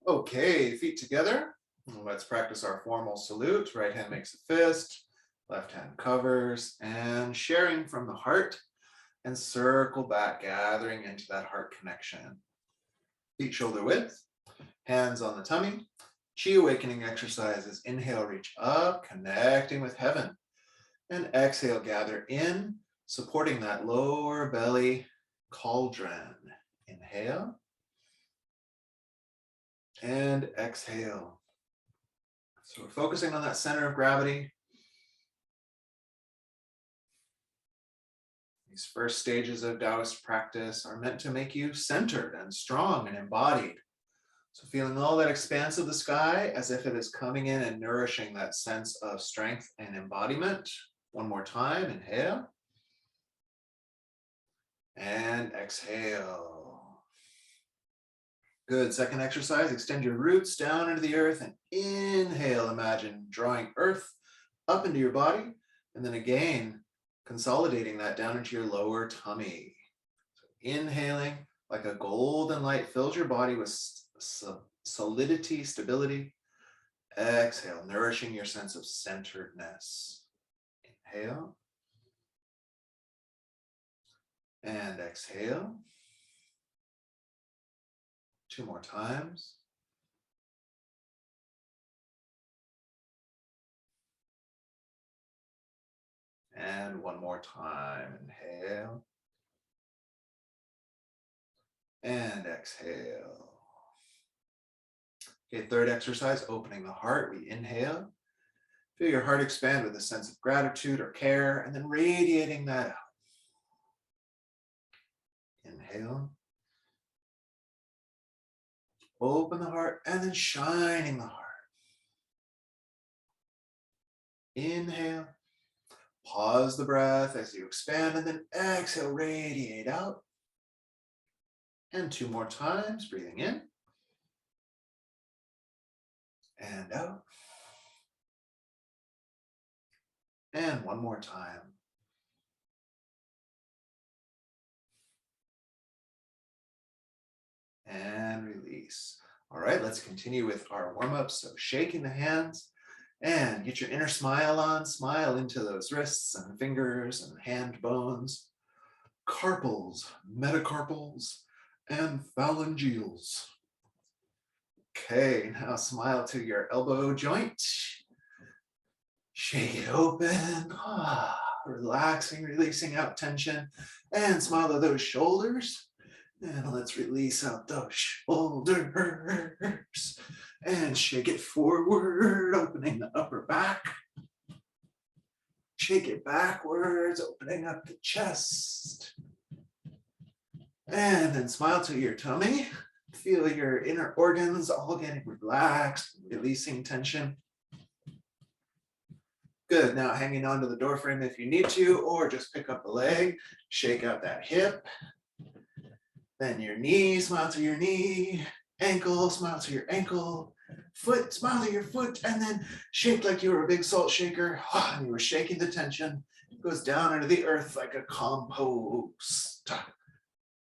Okay, feet together. Let's practice our formal salute. Right hand makes a fist, left hand covers, and sharing from the heart and circle back, gathering into that heart connection. Feet shoulder width, hands on the tummy. Chi awakening exercises. Inhale, reach up, connecting with heaven. And exhale, gather in, supporting that lower belly cauldron. Inhale and exhale. So we're focusing on that center of gravity. These first stages of Taoist practice are meant to make you centered and strong and embodied. So feeling all that expanse of the sky as if it is coming in and nourishing that sense of strength and embodiment. One more time, inhale. And exhale. Good, second exercise, extend your roots down into the earth and inhale, imagine drawing earth up into your body. And then again, consolidating that down into your lower tummy. So inhaling like a golden light fills your body with solidity, stability. Exhale, nourishing your sense of centeredness. Inhale. And exhale. Two more times. And one more time. Inhale. And exhale. Okay, third exercise, opening the heart. We inhale. Feel your heart expand with a sense of gratitude or care, and then radiating that out. Inhale. Open the heart, and then shining the heart. Inhale. Pause the breath as you expand, and then exhale, radiate out. And two more times, breathing in. And out. And one more time. And release. All right, let's continue with our warm-up. So shaking the hands and get your inner smile on. Smile into those wrists and fingers and hand bones. Carpals, metacarpals, and phalangeals. Okay, now smile to your elbow joint. Shake it open. Relaxing, releasing out tension. And smile to those shoulders. And let's release out those shoulders. And shake it forward, opening the upper back. Shake it backwards, opening up the chest. And then smile to your tummy. Feel your inner organs all getting relaxed, releasing tension. Good, now hanging onto the door frame if you need to, or just pick up the leg, shake out that hip. Then your knee, smile to your knee, ankle, smile to your ankle, foot, smile to your foot, and then shake like you were a big salt shaker. And you were shaking the tension. It goes down into the earth like a compost.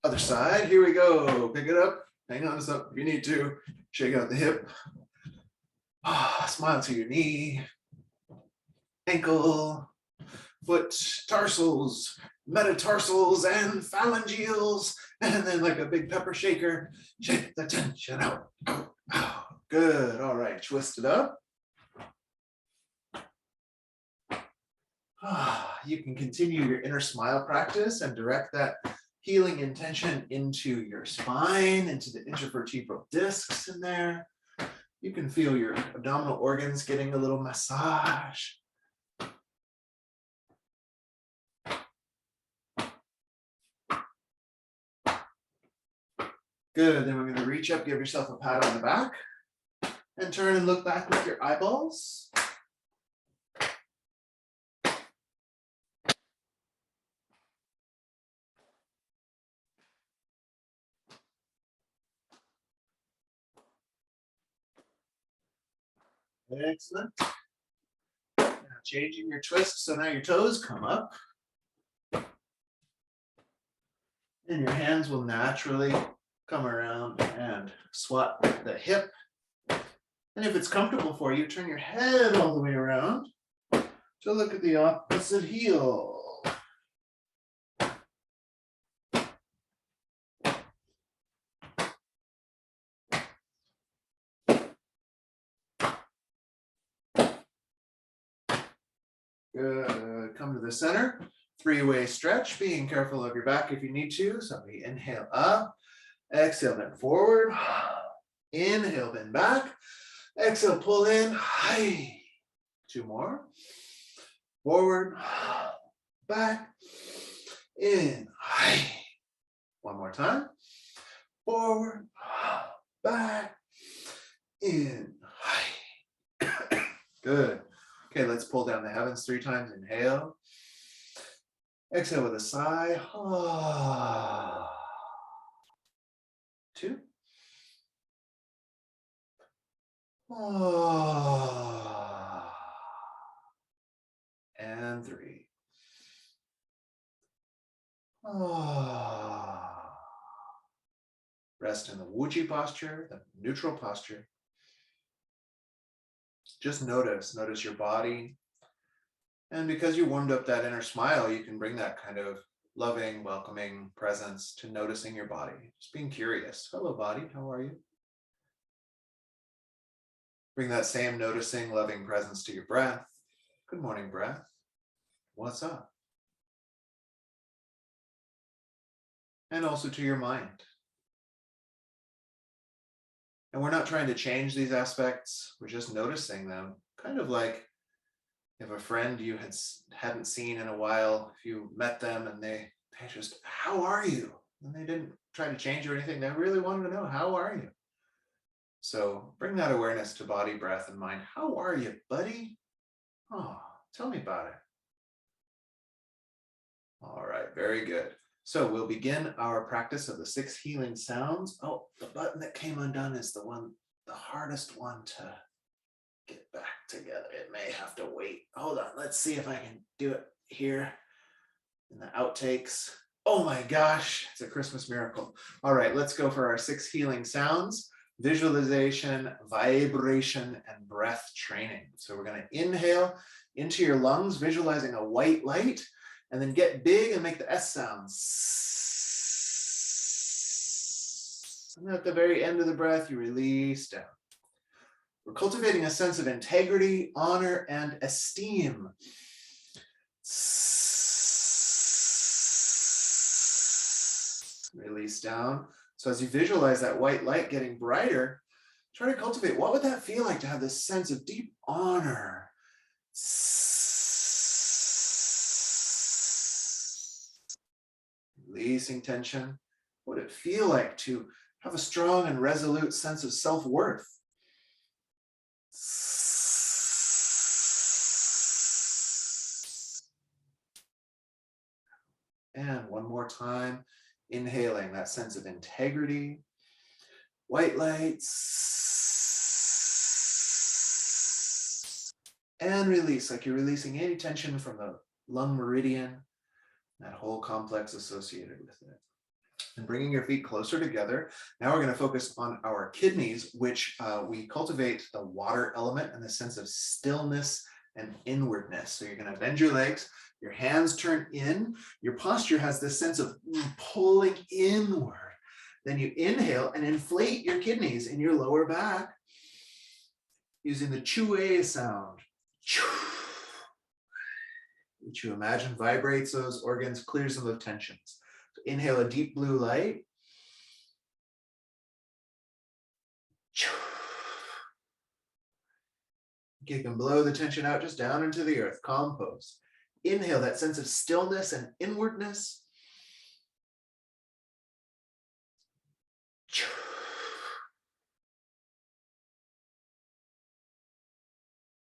Other side, here we go. Pick it up, hang on to something if you need to. Shake out the hip. Smile to your knee, ankle, foot, tarsals, metatarsals, and phalangeals. And then like a big pepper shaker, shake the tension out, out, out. Good, all right, twist it up. You can continue your inner smile practice and direct that healing intention into your spine, into the intervertebral discs in there. You can feel your abdominal organs getting a little massage. Good, then we're going to reach up, give yourself a pat on the back, and turn and look back with your eyeballs. Excellent. Now changing your twist, so now your toes come up. And your hands will naturally Come around and swap the hip. And if it's comfortable for you, turn your head all the way around to look at the opposite heel. Good. Come to the center. Three-way stretch, being careful of your back if you need to. So we inhale up, exhale, bend forward. Inhale, bend back. Exhale, pull in. High. Two more. Forward, back, in. High. One more time. Forward, back, in. High. Good. Okay, let's pull down the heavens 3 times. Inhale. Exhale with a sigh. 2. And 3. Rest in the Wuji posture, the neutral posture. Just notice your body. And because you warmed up that inner smile, you can bring that kind of loving, welcoming presence to noticing your body. Just being curious. Hello, body. How are you? Bring that same noticing, loving presence to your breath. Good morning, breath. What's up? And also to your mind. And we're not trying to change these aspects. We're just noticing them. Kind of like if a friend you hadn't seen in a while, if you met them and they just, how are you? And they didn't try to change or anything. They really wanted to know, how are you? So bring that awareness to body, breath, and mind. How are you, buddy? Oh, tell me about it. All right, very good. So we'll begin our practice of the 6 healing sounds. Oh, the button that came undone is the hardest one to get back together. It may have to wait. Hold on, let's see if I can do it here in the outtakes. Oh my gosh, it's a Christmas miracle. All right, let's go for our 6 healing sounds: visualization, vibration, and breath training. So we're going to inhale into your lungs, visualizing a white light, and then get big and make the S sound. And at the very end of the breath, you release down. We're cultivating a sense of integrity, honor, and esteem. Release down. So as you visualize that white light getting brighter, try to cultivate, what would that feel like to have this sense of deep honor? Releasing tension. What would it feel like to have a strong and resolute sense of self-worth? And one more time, inhaling that sense of integrity, white lights, and release, like you're releasing any tension from the lung meridian, that whole complex associated with it. And bringing your feet closer together. Now we're going to focus on our kidneys, which we cultivate the water element and the sense of stillness and inwardness. So you're going to bend your legs, your hands turn in, your posture has this sense of pulling inward. Then you inhale and inflate your kidneys in your lower back using the Chue sound, which you imagine vibrates those organs, clears them of tensions. So inhale a deep blue light. You can blow the tension out just down into the earth, calm pose. Inhale that sense of stillness and inwardness.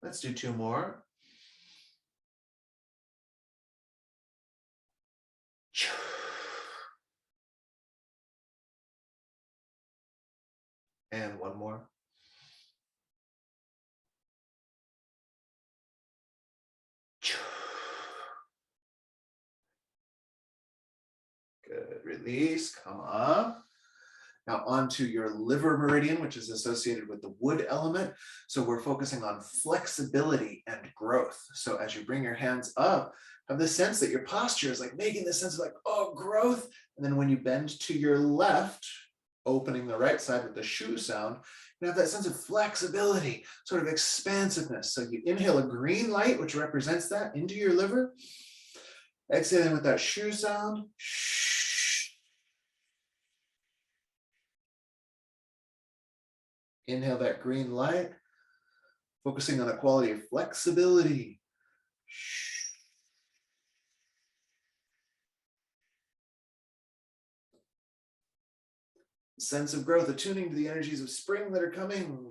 Let's do 2 more. And 1 more. Good, release, come up. Now onto your liver meridian, which is associated with the wood element. So we're focusing on flexibility and growth. So as you bring your hands up, have the sense that your posture is like making the sense of like, oh, growth. And then when you bend to your left, opening the right side with the shoe sound, you have that sense of flexibility, sort of expansiveness. So you inhale a green light, which represents that, into your liver. Exhaling with that shoe sound. Inhale that green light, focusing on the quality of flexibility. Sense of growth, attuning to the energies of spring that are coming.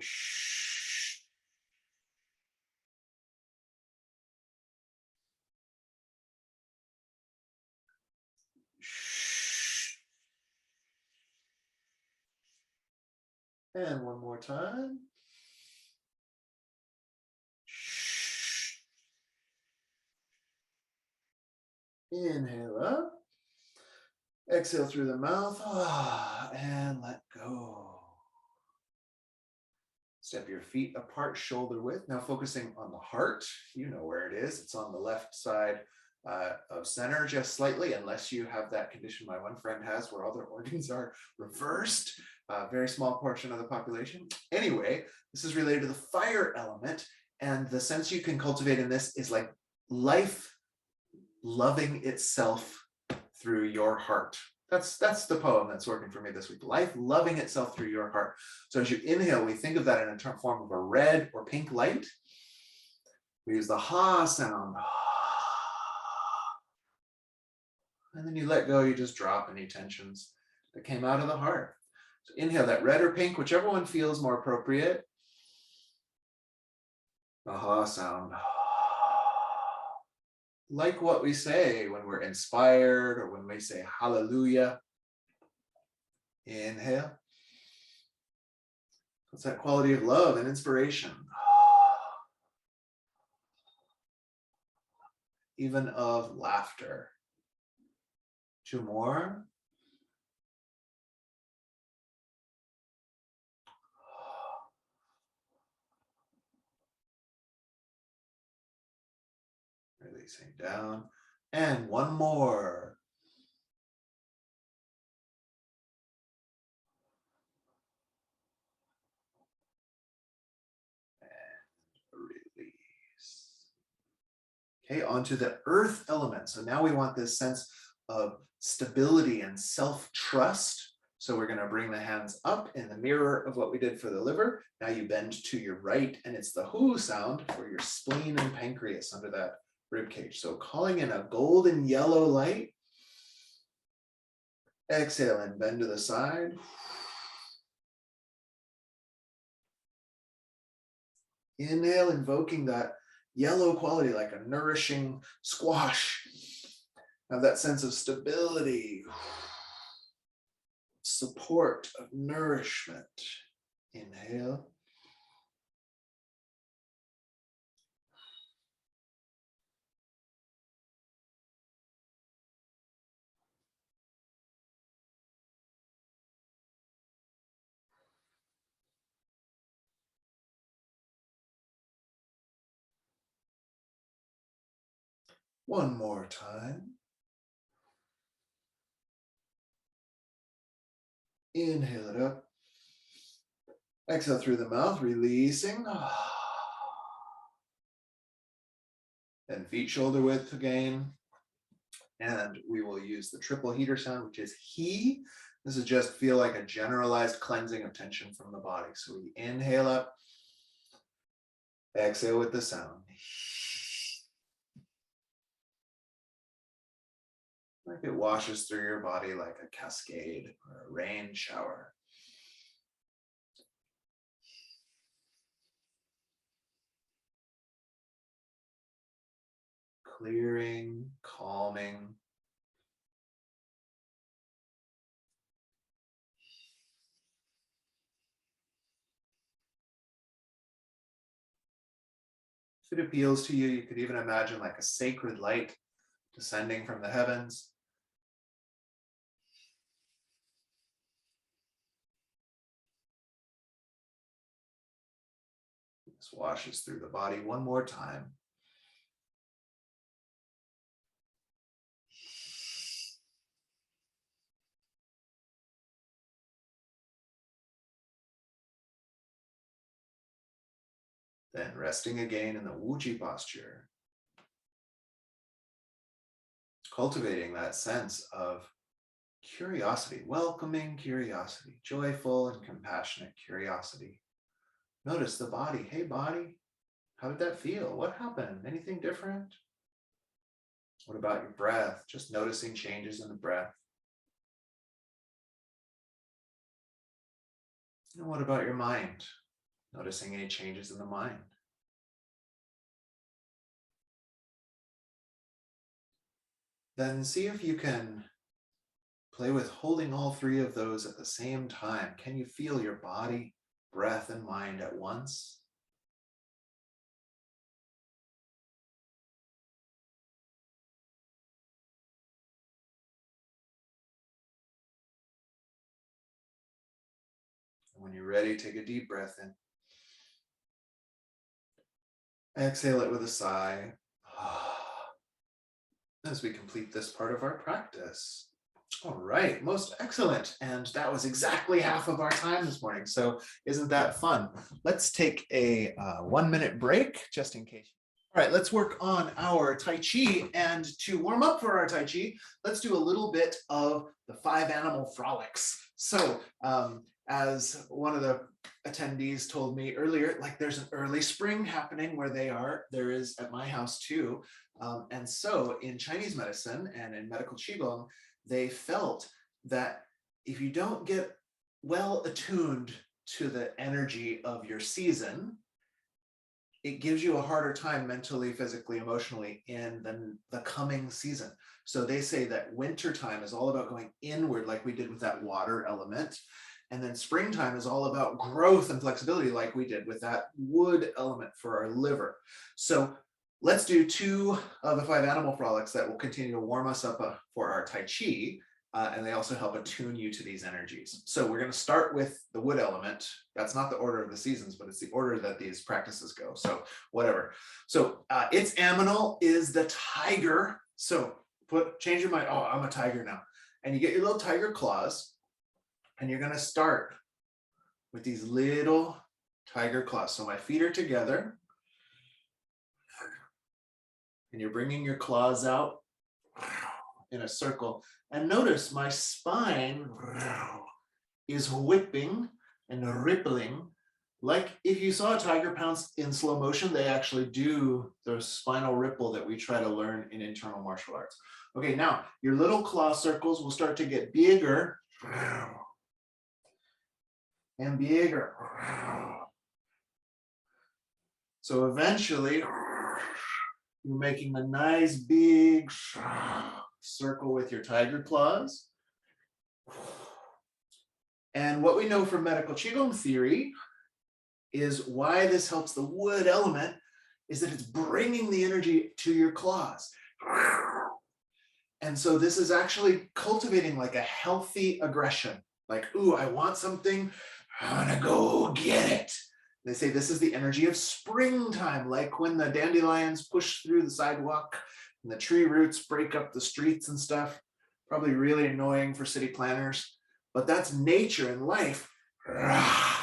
And one more time. Inhale up. Exhale through the mouth. And let go. Step your feet apart, shoulder width. Now focusing on the heart. You know where it is. It's on the left side of center, just slightly, unless you have that condition my one friend has where all their organs are reversed. Very small portion of the population. Anyway, this is related to the fire element. And the sense you can cultivate in this is like life loving itself through your heart. That's the poem that's working for me this week. Life loving itself through your heart. So as you inhale, we think of that in a form of a red or pink light. We use the ha sound. And then you let go, you just drop any tensions that came out of the heart. So inhale that red or pink, whichever one feels more appropriate. The ha sound. Like what we say when we're inspired or when we say hallelujah. Inhale. It's that quality of love and inspiration. Even of laughter. Two more. Releasing down. And one more. Release. Okay, onto the earth element. So now we want this sense of stability and self-trust. So we're going to bring the hands up in the mirror of what we did for the liver. Now you bend to your right, and it's the hoo sound for your spleen and pancreas under that rib cage. So calling in a golden yellow light. Exhale and bend to the side. Inhale, invoking that yellow quality like a nourishing squash. Have that sense of stability, support, of nourishment. Inhale. One more time. Inhale it up. Exhale through the mouth, releasing. Then feet shoulder width again. And we will use the triple heater sound, which is he. This is just feel like a generalized cleansing of tension from the body. So we inhale up. Exhale with the sound. Like it washes through your body like a cascade or a rain shower. Clearing, calming. If it appeals to you, you could even imagine like a sacred light descending from the heavens. This washes through the body one more time. Then resting again in the Wuji posture. Cultivating that sense of curiosity, welcoming curiosity, joyful and compassionate curiosity. Notice the body. Hey, body, how did that feel? What happened? Anything different? What about your breath? Just noticing changes in the breath. And what about your mind? Noticing any changes in the mind. Then see if you can play with holding all three of those at the same time. Can you feel your body, breath, and mind at once? When you're ready, take a deep breath in. Exhale it with a sigh as we complete this part of our practice. All right, most excellent. And that was exactly half of our time this morning. So isn't that fun? Let's take a 1 minute break just in case. All right, let's work on our Tai Chi. And to warm up for our Tai Chi, let's do a little bit of the 5 animal frolics. So as one of the attendees told me earlier, like there's an early spring happening where they are. There is at my house too. And so in Chinese medicine and in medical Qigong, they felt that if you don't get well attuned to the energy of your season, it gives you a harder time mentally, physically, emotionally in the coming season. So they say that winter time is all about going inward, like we did with that water element. And then springtime is all about growth and flexibility, like we did with that wood element for our liver. So let's do 2 of the 5 animal frolics that will continue to warm us up for our Tai Chi. And they also help attune you to these energies. So we're going to start with the wood element. That's not the order of the seasons, but it's the order that these practices go. So whatever. So its aminal is the tiger. So change your mind. Oh, I'm a tiger now. And you get your little tiger claws. And you're going to start with these little tiger claws. So my feet are together. And you're bringing your claws out in a circle. And notice my spine is whipping and rippling. Like if you saw a tiger pounce in slow motion, they actually do the spinal ripple that we try to learn in internal martial arts. Okay, now your little claw circles will start to get bigger and bigger. So eventually, you're making a nice big circle with your tiger claws. And what we know from medical Qigong theory is why this helps the wood element is that it's bringing the energy to your claws. And so this is actually cultivating like a healthy aggression. Like, ooh, I want something, I'm gonna go get it. They say this is the energy of springtime, like when the dandelions push through the sidewalk and the tree roots break up the streets and stuff. Probably really annoying for city planners, but that's nature and life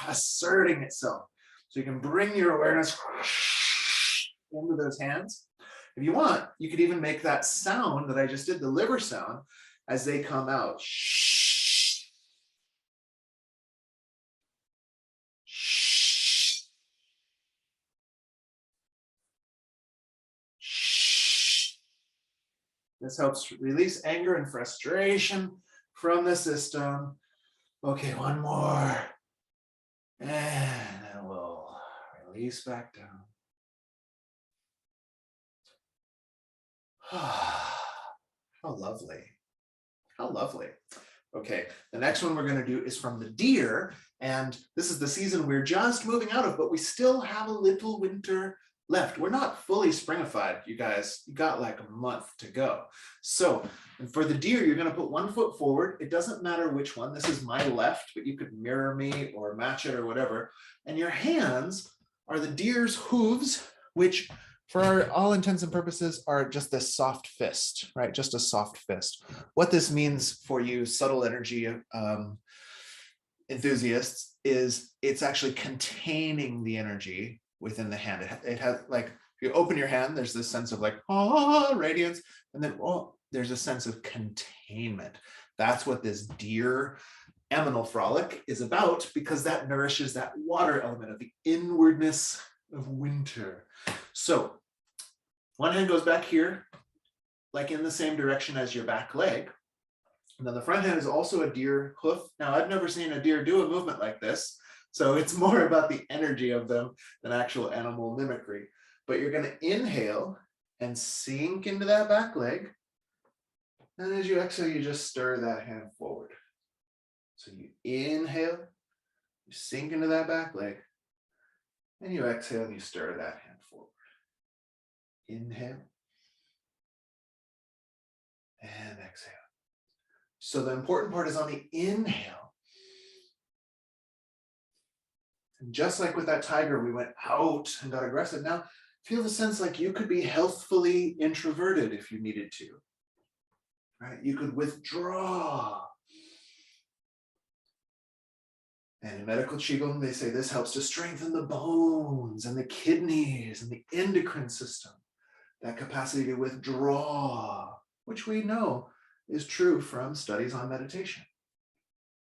asserting itself. So you can bring your awareness into those hands. If you want, you could even make that sound that I just did, the liver sound, as they come out. This helps release anger and frustration from the system. Okay, one more. And then we'll release back down. How lovely. How lovely. Okay, the next one we're going to do is from the deer. And this is the season we're just moving out of, but we still have a little winter left. We're not fully springified, you guys. You got like a month to go. So for the deer, you're going to put 1 foot forward. It doesn't matter which one. This is my left, but you could mirror me or match it or whatever. And your hands are the deer's hooves, which for all intents and purposes are just this soft fist, right? Just a soft fist. What this means for you subtle energy enthusiasts is it's actually containing the energy within the hand. It has like, if you open your hand, there's this sense of like, radiance, and then, there's a sense of containment. That's what this deer eminal frolic is about, because that nourishes that water element of the inwardness of winter. So one hand goes back here, like in the same direction as your back leg. And then the front hand is also a deer hoof. Now, I've never seen a deer do a movement like this, so it's more about the energy of them than actual animal mimicry. But you're going to inhale and sink into that back leg. And as you exhale, you just stir that hand forward. So you inhale, you sink into that back leg, and you exhale and you stir that hand forward. Inhale and exhale. So the important part is on the inhale. And just like with that tiger, we went out and got aggressive. Now feel the sense like you could be healthfully introverted if you needed to, right? You could withdraw. And in medical Qigong, they say this helps to strengthen the bones and the kidneys and the endocrine system. That capacity to withdraw, which we know is true from studies on meditation.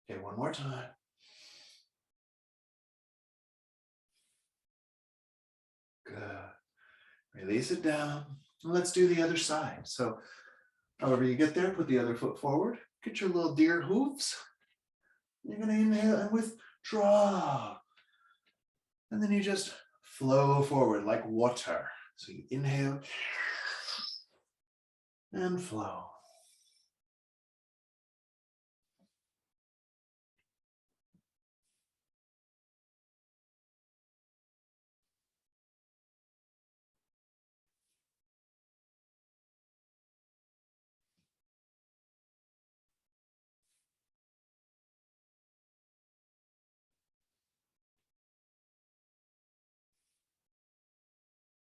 Okay, one more time. Good. Release it down. And let's do the other side. So however you get there, put the other foot forward. Get your little deer hooves. You're going to inhale and withdraw. And then you just flow forward like water. So you inhale and flow.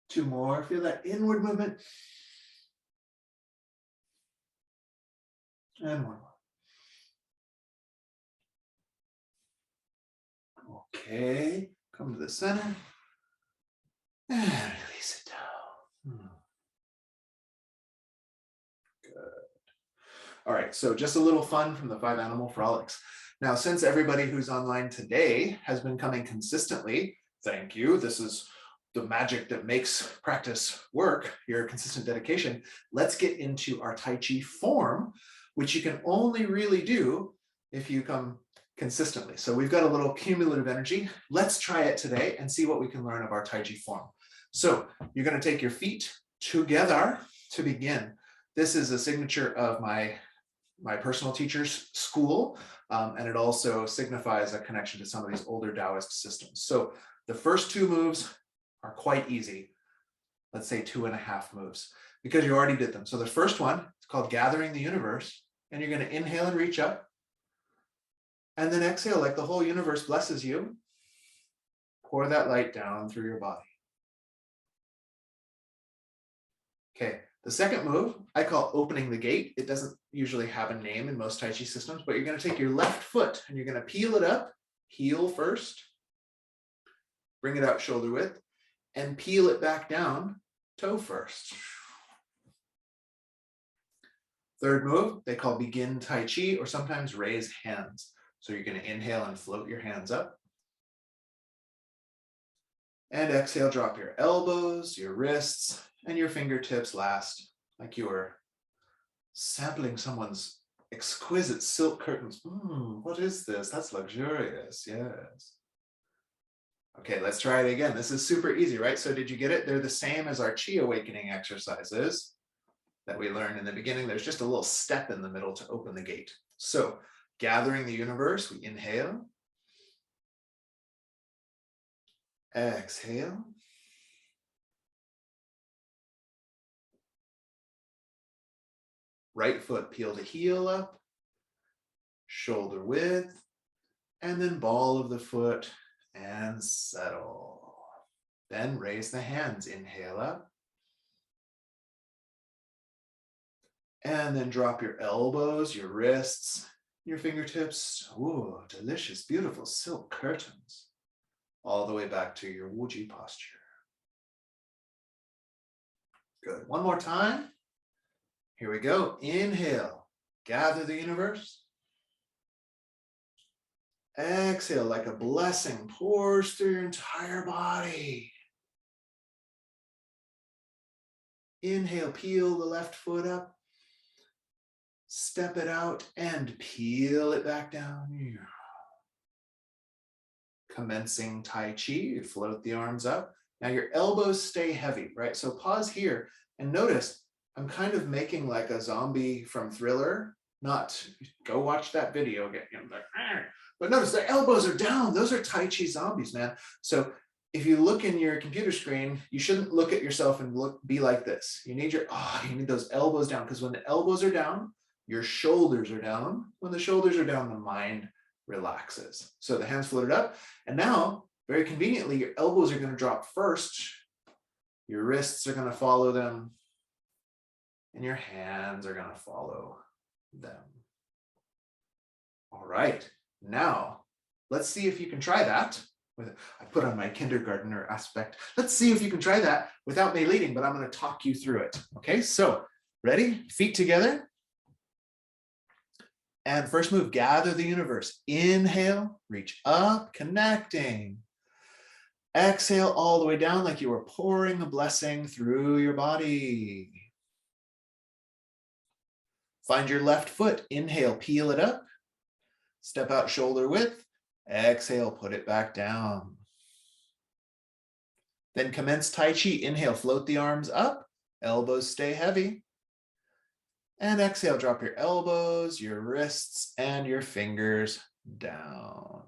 Two more. Feel that inward movement. And one more. Okay. Come to the center. And release it down. Good. All right. So just a little fun from the 5 animal frolics. Now, since everybody who's online today has been coming consistently, thank you. This is the magic that makes practice work, your consistent dedication. Let's get into our Tai Chi form, which you can only really do if you come consistently. So we've got a little cumulative energy. Let's try it today and see what we can learn of our Tai Chi form. So you're going to take your feet together to begin. This is a signature of my personal teacher's school, and it also signifies a connection to some of these older Taoist systems. So the first 2 moves are quite easy. Let's say 2.5 moves, because you already did them. So the first one is called Gathering the Universe, and you're going to inhale and reach up, and then exhale like the whole universe blesses you. Pour that light down through your body. Okay, the second move I call Opening the Gate. It doesn't usually have a name in most Tai Chi systems, but you're going to take your left foot and you're going to peel it up, heel first, bring it out shoulder width, and peel it back down, toe first. Third move, they call Begin Tai Chi, or sometimes Raise Hands. So you're going to inhale and float your hands up. And exhale, drop your elbows, your wrists, and your fingertips last, like you were sampling someone's exquisite silk curtains. What is this? That's luxurious. Yes. Okay, let's try it again. This is super easy, right? So did you get it? They're the same as our Qi awakening exercises that we learned in the beginning. There's just a little step in the middle to open the gate. So Gathering the Universe, we inhale. Exhale. Right foot peel the heel up, shoulder width, and then ball of the foot and settle. Then raise the hands, inhale up. And then drop your elbows, your wrists, your fingertips. Ooh, delicious, beautiful silk curtains. All the way back to your Wuji posture. Good. One more time. Here we go. Inhale, gather the universe. Exhale, like a blessing pours through your entire body. Inhale, peel the left foot up. Step it out and peel it back down. Commencing Tai Chi, you float the arms up. Now your elbows stay heavy, right? So pause here and notice I'm kind of making like a zombie from Thriller. Not, go watch that video again. Like, but notice the elbows are down. Those are Tai Chi zombies, man. So if you look in your computer screen, you shouldn't look at yourself and be like this. You need you need those elbows down, because when the elbows are down, your shoulders are down. When the shoulders are down, the mind relaxes. So the hands floated up. And now, very conveniently, your elbows are going to drop first. Your wrists are going to follow them. And your hands are going to follow them. All right. Now, let's see if you can try that. I put on my kindergartner aspect. Let's see if you can try that without me leading, but I'm going to talk you through it. Okay, so ready? Feet together. And first move, gather the universe. Inhale, reach up, connecting. Exhale all the way down like you were pouring a blessing through your body. Find your left foot. Inhale, peel it up. Step out shoulder width. Exhale, put it back down. Then commence Tai Chi. Inhale, float the arms up. Elbows stay heavy. And exhale, drop your elbows, your wrists, and your fingers down.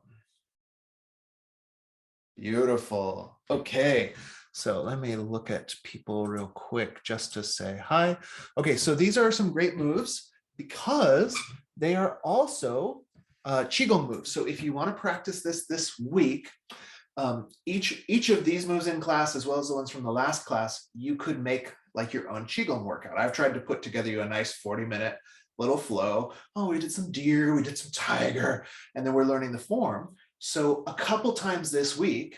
Beautiful. Okay, so let me look at people real quick just to say hi. Okay, so these are some great moves because they are also Qigong moves. So if you want to practice this week, each of these moves in class, as well as the ones from the last class, you could make like your own Qigong workout. I've tried to put together you a nice 40-minute little flow. Oh, we did some deer, we did some tiger, and then we're learning the form. So a couple times this week,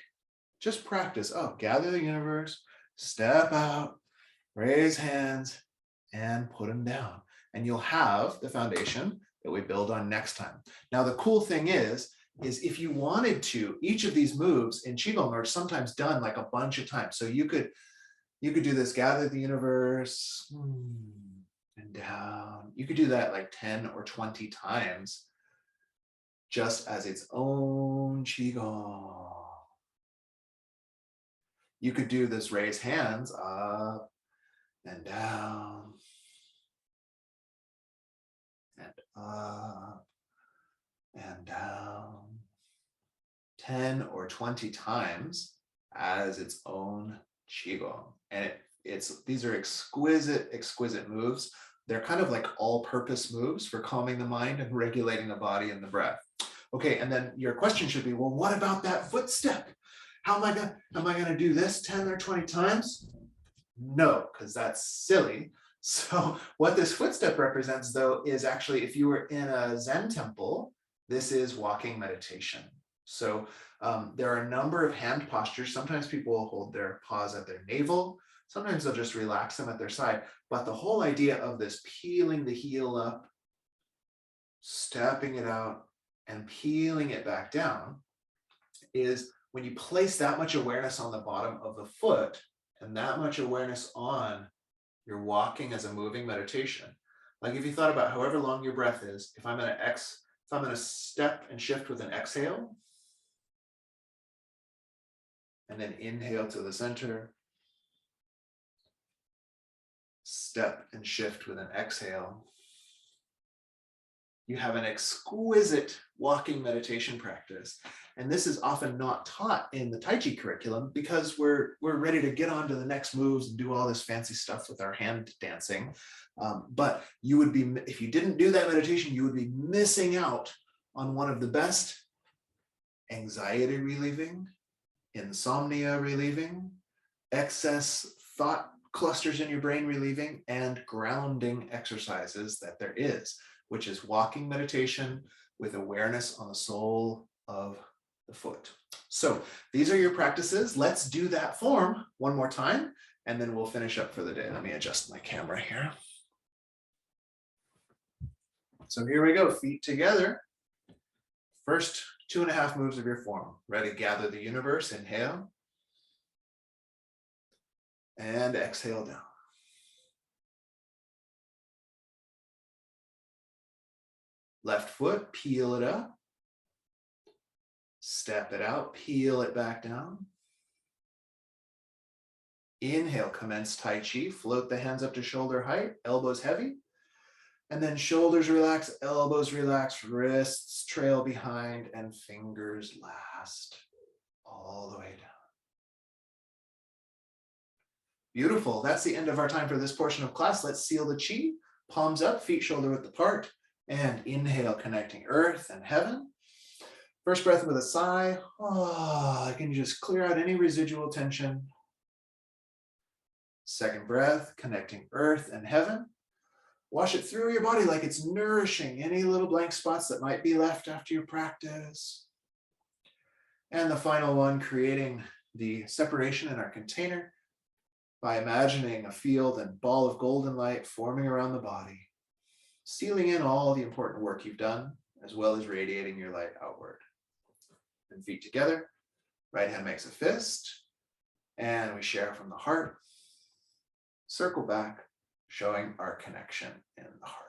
just practice. Oh, gather the universe, step out, raise hands, and put them down. And you'll have the foundation that we build on next time. Now, the cool thing is if you wanted to, each of these moves in Qigong are sometimes done like a bunch of times. So you could do this, gather the universe, and down. You could do that like 10 or 20 times just as its own Qigong. You could do this, raise hands up and down and up and down 10 or 20 times as its own Qigong. And these are exquisite moves. They're kind of like all-purpose moves for calming the mind and regulating the body and the breath. Okay, and then your question should be, well, what about that footstep? Am I gonna do this 10 or 20 times? No, because that's silly. So what this footstep represents, though, is actually, if you were in a Zen temple, this is walking meditation. So there are a number of hand postures. Sometimes people will hold their paws at their navel. Sometimes they'll just relax them at their side. But the whole idea of this peeling the heel up, stepping it out, and peeling it back down is when you place that much awareness on the bottom of the foot and that much awareness on your walking as a moving meditation. Like if you thought about however long your breath is, if I'm gonna step and shift with an exhale, and then inhale to the center, step and shift with an exhale, you have an exquisite walking meditation practice. And this is often not taught in the Taiji curriculum because we're ready to get on to the next moves and do all this fancy stuff with our hand dancing. But you would be, if you didn't do that meditation, you would be missing out on one of the best anxiety relieving, insomnia relieving, excess thought clusters in your brain relieving, and grounding exercises that there is, which is walking meditation with awareness on the sole of the foot. So these are your practices. Let's do that form one more time, and then we'll finish up for the day. Let me adjust my camera here. So here we go, feet together. First 2.5 moves of your form. Ready, gather the universe, inhale. And exhale down. Left foot, peel it up. Step it out, peel it back down. Inhale, commence Tai Chi. Float the hands up to shoulder height, elbows heavy. And then shoulders relax, elbows relax, wrists trail behind, and fingers last all the way down. Beautiful. That's the end of our time for this portion of class. Let's seal the chi. Palms up, feet shoulder width apart. And inhale, connecting earth and heaven. First breath with a sigh. I can just clear out any residual tension. Second breath, connecting earth and heaven. Wash it through your body like it's nourishing any little blank spots that might be left after your practice. And the final one, creating the separation in our container by imagining a field and ball of golden light forming around the body, sealing in all the important work you've done, as well as radiating your light outward. And feet together, right hand makes a fist, and we share from the heart. Circle back, showing our connection in the heart.